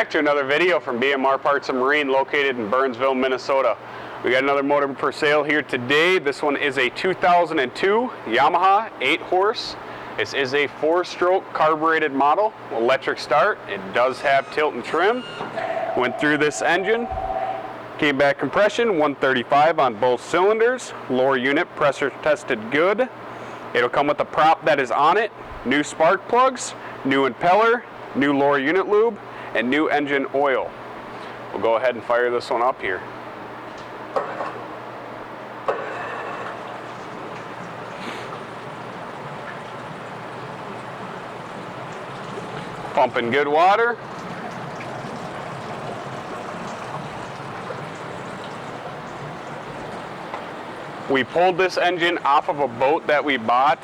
Back to another video from BMR Parts and Marine, located in Burnsville, Minnesota. We got another motor for sale here today. This one is a 2002 Yamaha 8-horse. This is a 4-stroke carbureted model, electric start. It does have tilt and trim. Went through this engine, came back compression, 135 on both cylinders. Lower unit pressure tested good. It'll come with the prop that is on it, new spark plugs, new impeller, new lower unit lube, and new engine oil. We'll go ahead and fire this one up here. Pumping good water. We pulled this engine off of a boat that we bought.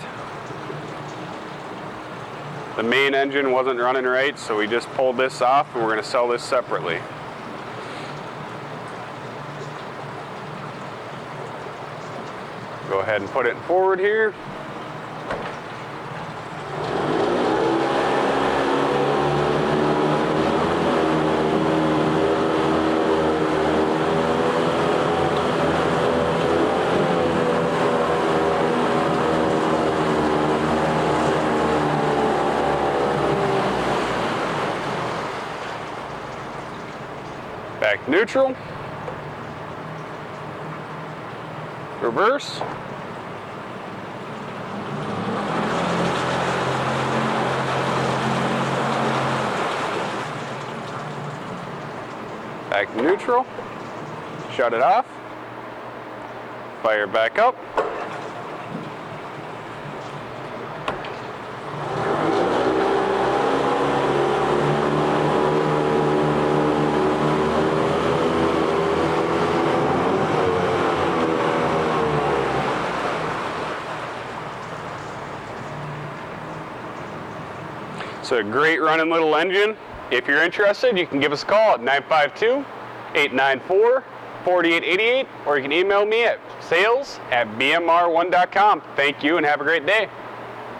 The main engine wasn't running right, so we just pulled this off and we're going to sell this separately. Go ahead and put it forward here. Back neutral, reverse, back neutral, shut it off, fire back up. It's a great running little engine. If you're interested, you can give us a call at 952-894-4888, or you can email me at sales@bmr1.com. Thank you and have a great day.